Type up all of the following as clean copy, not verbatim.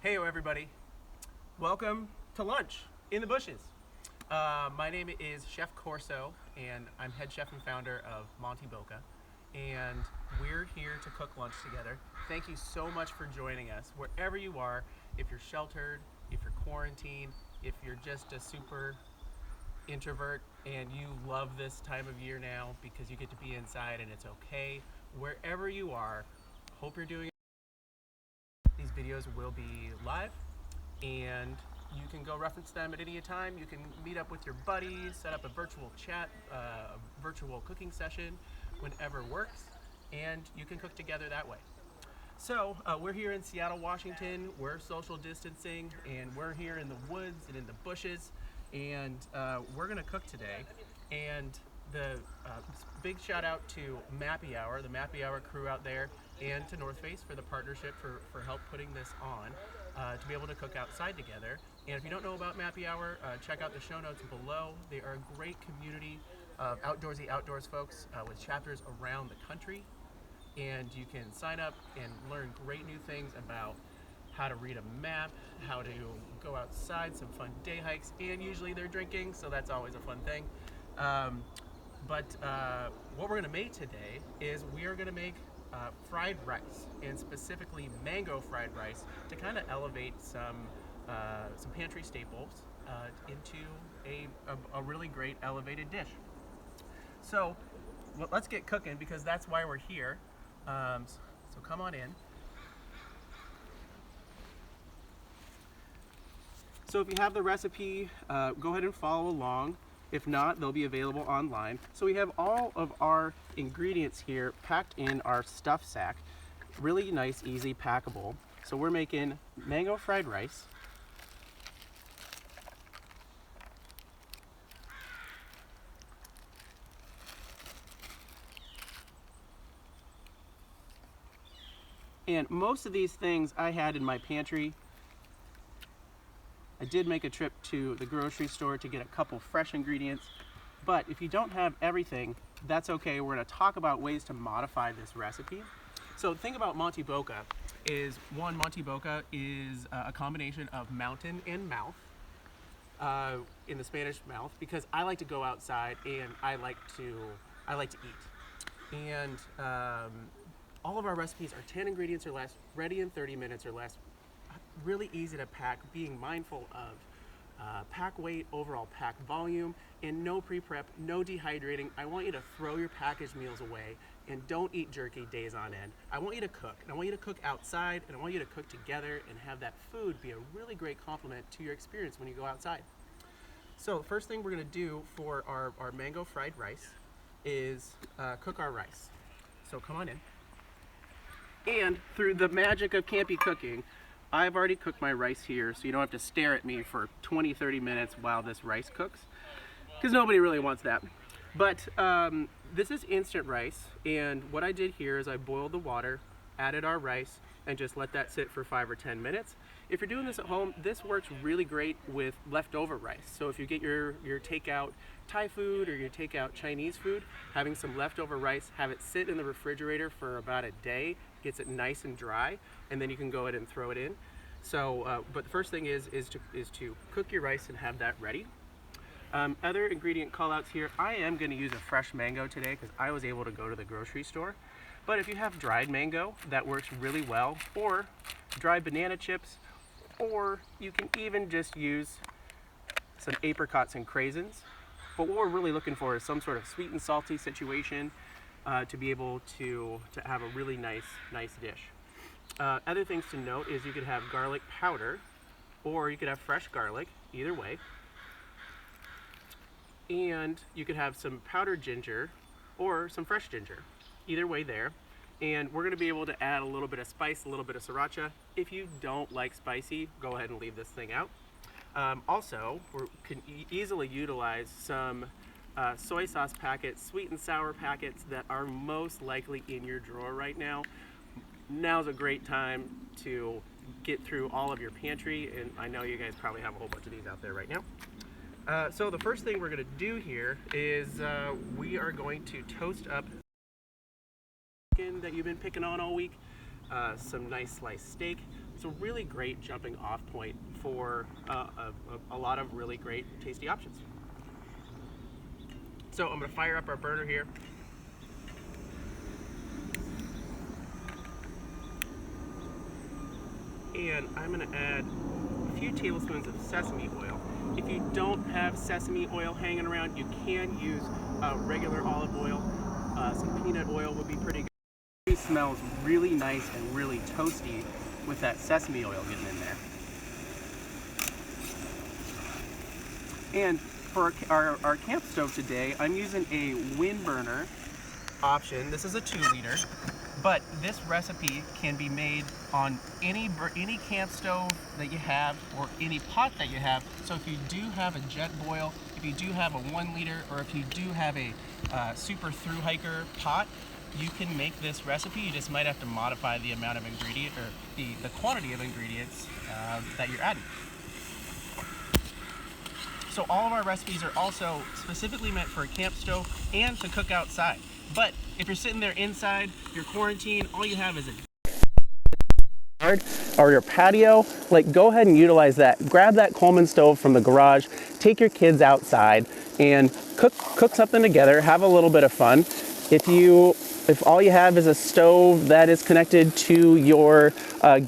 Hey everybody, welcome to lunch in the bushes. My name is Chef Corso and I'm head chef and founder of Monty Boca, and we're here to cook lunch together. Thank you so much for joining us wherever you are. If you're sheltered, if you're quarantined, if you're just a super introvert and you love this time of year now because you get to be inside and it's okay, wherever you are, hope you're doing. These videos will be live and you can go reference them at any time. You can meet up with your buddies, set up a virtual chat, a virtual cooking session whenever works, and you can cook together that way. So we're here in Seattle, Washington. We're social distancing and we're here in the woods and in the bushes, and we're gonna cook today. And the big shout out to Mappy Hour, the Mappy Hour crew out there, and to North Face for the partnership for help putting this on to be able to cook outside together. And if you don't know about Mappy Hour, check out the show notes below. They are a great community of outdoorsy outdoors folks with chapters around the country, and you can sign up and learn great new things about how to read a map, how to go outside, some fun day hikes, and usually they're drinking, so that's always a fun thing. But what we're gonna make today is we are gonna make fried rice, and specifically mango fried rice, to kind of elevate some pantry staples into a really great elevated dish. So let's get cooking, because that's why we're here. So come on in. So if you have the recipe, go ahead and follow along. If not, they'll be available online. So we have all of our ingredients here packed in our stuff sack. Really nice, easy, packable. So we're making mango fried rice. And most of these things I had in my pantry. I did make a trip to the grocery store to get a couple fresh ingredients, but if you don't have everything, that's okay. We're going to talk about ways to modify this recipe. So the thing about Monty Boca is, one, Monty Boca is a combination of mountain and mouth, in the Spanish mouth, because I like to go outside and I like to eat. And all of our recipes are 10 ingredients or less, ready in 30 minutes or less. Really easy to pack, being mindful of pack weight, overall pack volume, and no pre-prep, no dehydrating. I want you to throw your packaged meals away and don't eat jerky days on end. I want you to cook, and I want you to cook outside, and I want you to cook together and have that food be a really great complement to your experience when you go outside. So the first thing we're gonna do for our mango fried rice is cook our rice. So come on in. And through the magic of campy cooking, I've already cooked my rice here, so you don't have to stare at me for 20-30 minutes while this rice cooks, because nobody really wants that. But this is instant rice, and what I did here is I boiled the water, added our rice, and just let that sit for 5 or 10 minutes. If you're doing this at home, this works really great with leftover rice. So if you get your takeout Thai food or your takeout Chinese food, having some leftover rice, have it sit in the refrigerator for about a day, gets it nice and dry, and then you can go ahead and throw it in. So, but the first thing is to cook your rice and have that ready. Other ingredient callouts here, I am going to use a fresh mango today because I was able to go to the grocery store. But if you have dried mango, that works really well, or dried banana chips, or you can even just use some apricots and craisins. But what we're really looking for is some sort of sweet and salty situation to be able to have a really nice dish. Other things to note is you could have garlic powder, or you could have fresh garlic, either way. And you could have some powdered ginger or some fresh ginger, either way there. And we're gonna be able to add a little bit of spice, a little bit of sriracha. If you don't like spicy, go ahead and leave this thing out. Also, we can easily utilize some soy sauce packets, sweet and sour packets that are most likely in your drawer right now. Now's a great time to get through all of your pantry, and I know you guys probably have a whole bunch of these out there right now. So the first thing we're going to do here is we are going to toast up chicken that you've been picking on all week, some nice sliced steak, It's a really great jumping off point for a lot of really great tasty options. So I'm going to fire up our burner here. And I'm going to add a few tablespoons of sesame oil. If you don't have sesame oil hanging around, you can use regular olive oil. Some peanut oil would be pretty good. It smells really nice and really toasty with that sesame oil getting in there. And for our camp stove today, I'm using a wind burner option. This is a 2-liter, but this recipe can be made on any camp stove that you have or any pot that you have. So if you do have a jet boil, if you do have a 1-liter, or if you do have a super thru hiker pot, you can make this recipe. You just might have to modify the amount of ingredient or the quantity of ingredients that you're adding. So all of our recipes are also specifically meant for a camp stove and to cook outside. But if you're sitting there inside, you're quarantined, all you have is a yard or your patio, like go ahead and utilize that. Grab that Coleman stove from the garage, take your kids outside and cook something together, have a little bit of fun. If all you have is a stove that is connected to your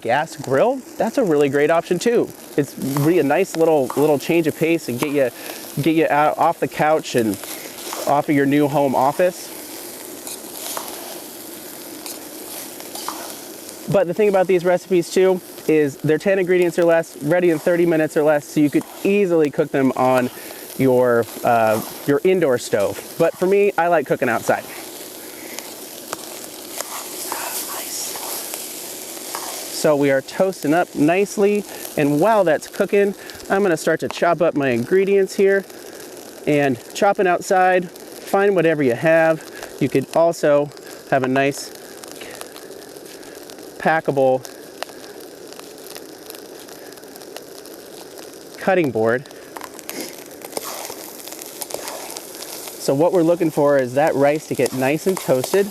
gas grill, that's a really great option too. It's really a nice little change of pace and get you out off the couch and off of your new home office. But the thing about these recipes too is they're 10 ingredients or less, ready in 30 minutes or less, so you could easily cook them on your indoor stove. But for me, I like cooking outside. So we are toasting up nicely, and while that's cooking, I'm gonna start to chop up my ingredients here. And chopping outside, find whatever you have. You could also have a nice packable cutting board. So what we're looking for is that rice to get nice and toasted.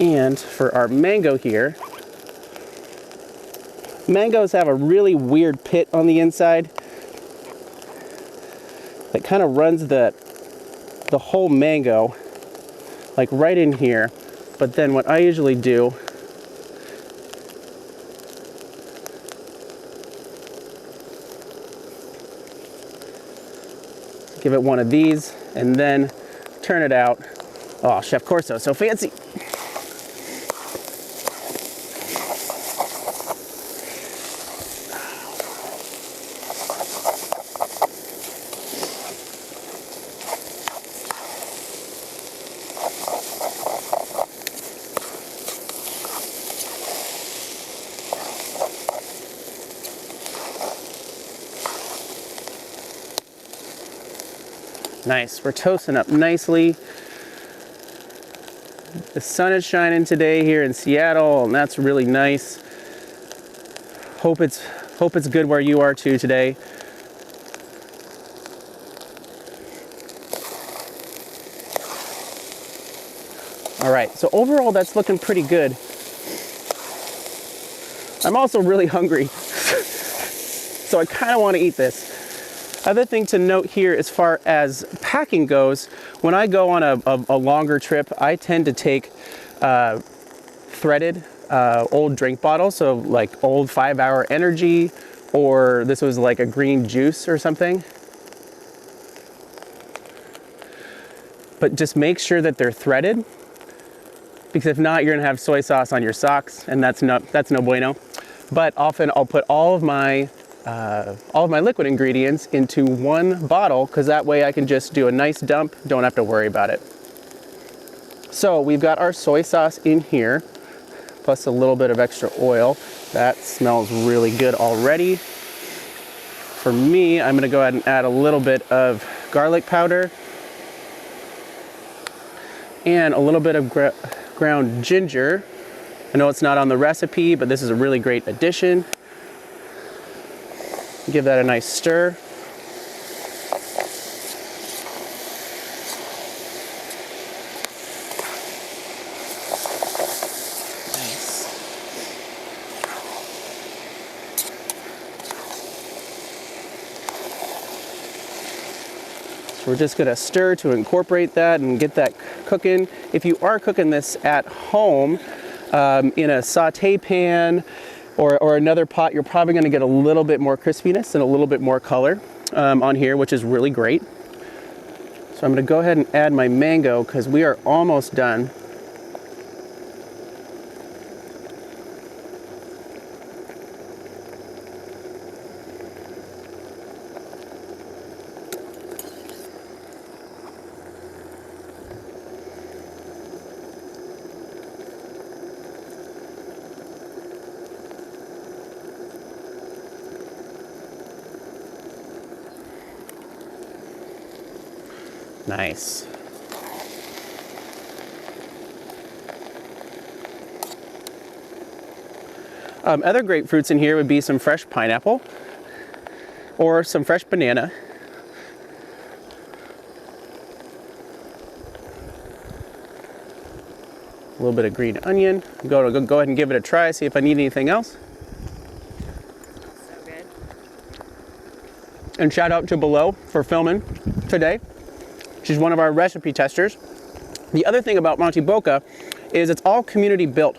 And for our mango here, mangoes have a really weird pit on the inside that kind of runs the whole mango, like right in here. But then what I usually do give it one of these and then turn it out. Oh, Chef Corso, so fancy. Nice, we're toasting up nicely. The sun is shining today here in Seattle, and that's really nice. Hope it's good where you are too today. All right, so overall that's looking pretty good. I'm also really hungry, so I kind of want to eat this. Other thing to note here as far as packing goes, when I go on a longer trip, I tend to take threaded old drink bottles, so like old 5-Hour Energy, or this was like a green juice or something. But just make sure that they're threaded, because if not, you're gonna have soy sauce on your socks, and that's no bueno. But often I'll put all of my liquid ingredients into one bottle, because that way I can just do a nice dump, don't have to worry about it. So we've got our soy sauce in here, plus a little bit of extra oil. That smells really good already. For me, I'm gonna go ahead and add a little bit of garlic powder and a little bit of ground ginger. I know it's not on the recipe, but this is a really great addition. Give that a nice stir. So we're just gonna stir to incorporate that and get that cooking. If you are cooking this at home in a saute pan or another pot, you're probably gonna get a little bit more crispiness and a little bit more color on here, which is really great. So I'm gonna go ahead and add my mango because we are almost done. Nice. Other great fruits in here would be some fresh pineapple or some fresh banana. A little bit of green onion. Go ahead and give it a try, see if I need anything else. So good. And shout out to Below for filming today. She's one of our recipe testers. The other thing about Monte Boca is it's all community built.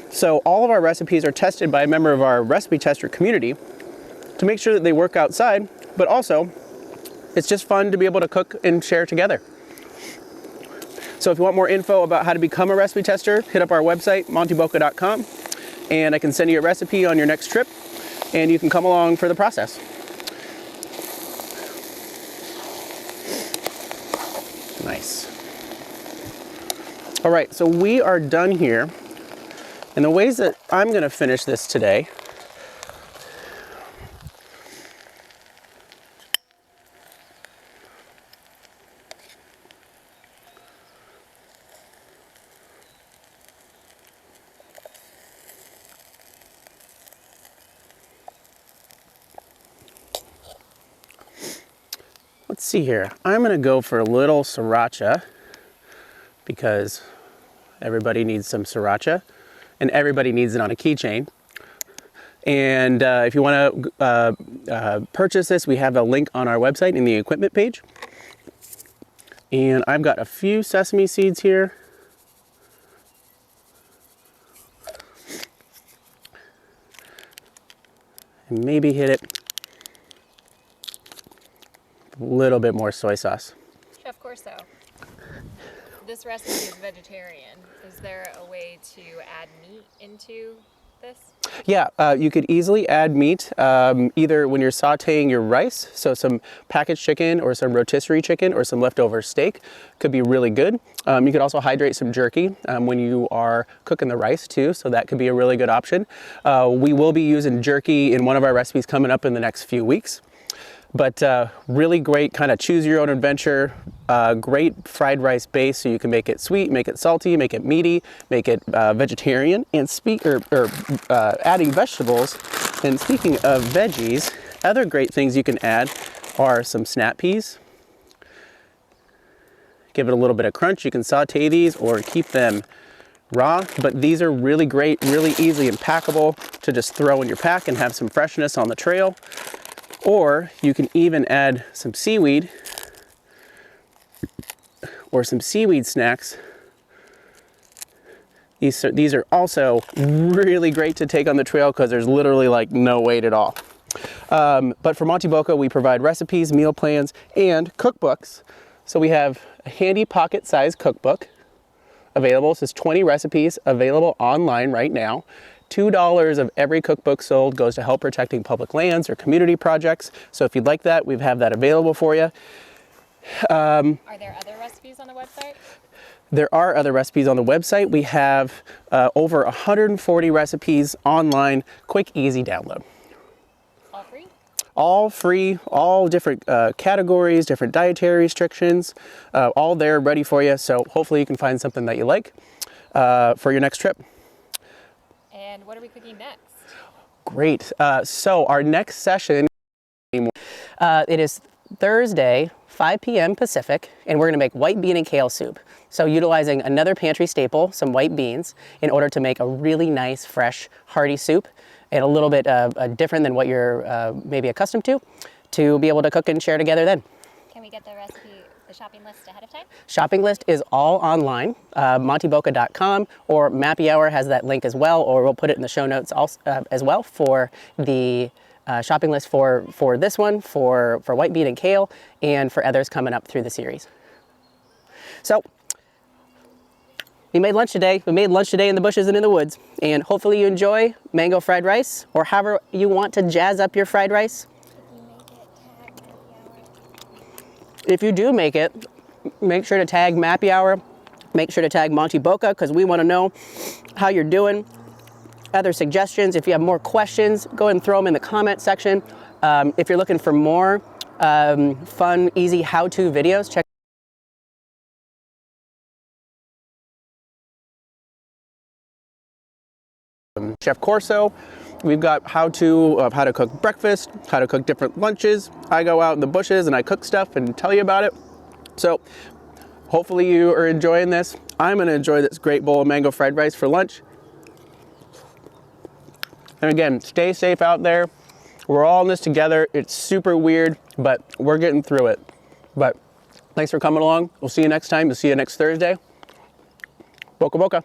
So all of our recipes are tested by a member of our recipe tester community to make sure that they work outside, but also it's just fun to be able to cook and share together. So if you want more info about how to become a recipe tester, hit up our website, monteboca.com, and I can send you a recipe on your next trip and you can come along for the process. Nice. All right, so we are done here. And the ways that I'm gonna finish this today, let's see here. I'm gonna go for a little sriracha because everybody needs some sriracha and everybody needs it on a keychain. And if you want to purchase this, we have a link on our website in the equipment page. And I've got a few sesame seeds here. And maybe hit it a little bit more soy sauce. Chef Corso, this recipe is vegetarian. Is there a way to add meat into this? Yeah, you could easily add meat either when you're sauteing your rice, so some packaged chicken or some rotisserie chicken or some leftover steak could be really good. You could also hydrate some jerky when you are cooking the rice too, so that could be a really good option. We will be using jerky in one of our recipes coming up in the next few weeks. But really great kind of choose your own adventure, great fried rice base, so you can make it sweet, make it salty, make it meaty, make it vegetarian. And adding vegetables, and speaking of veggies, other great things you can add are some snap peas. Give it a little bit of crunch. You can saute these or keep them raw, but these are really great, really easy and packable to just throw in your pack and have some freshness on the trail. Or you can even add some seaweed or some seaweed snacks. These are also really great to take on the trail because there's literally like no weight at all. But for Monte Boca, we provide recipes, meal plans, and cookbooks. So we have a handy pocket-sized cookbook available. This is 20 recipes available online right now. $2 of every cookbook sold goes to help protecting public lands or community projects. So if you'd like that, we have that available for you. Are there other recipes on the website? There are other recipes on the website. We have over 140 recipes online, quick, easy download. All free? All free, all different categories, different dietary restrictions, all there ready for you. So hopefully you can find something that you like for your next trip. And what are we cooking next? Great. So our next session, It is Thursday, 5 p.m. Pacific, and we're gonna make white bean and kale soup. So utilizing another pantry staple, some white beans, in order to make a really nice, fresh, hearty soup, and a little bit different than what you're maybe accustomed to be able to cook and share together then. Can we get the recipe shopping list ahead of time? Shopping list is all online, montyboca.com, or Mappy Hour has that link as well, or we'll put it in the show notes also, as well for the shopping list for this one, for white bean and kale, and for others coming up through the series. So, we made lunch today. We made lunch today in the bushes and in the woods, and hopefully you enjoy mango fried rice, or however you want to jazz up your fried rice. If you do make it, make sure to tag Mappy Hour, make sure to tag Monty Boca, because we want to know how you're doing. Other suggestions, if you have more questions, go ahead and throw them in the comment section. If you're looking for more fun, easy how-to videos, check Chef Corso. We've got how-to of how to cook breakfast, how to cook different lunches. I go out in the bushes and I cook stuff and tell you about it. So hopefully you are enjoying this. I'm going to enjoy this great bowl of mango fried rice for lunch. And again, stay safe out there. We're all in this together. It's super weird, but we're getting through it. But thanks for coming along. We'll see you next time. We'll see you next Thursday. Boca Boca.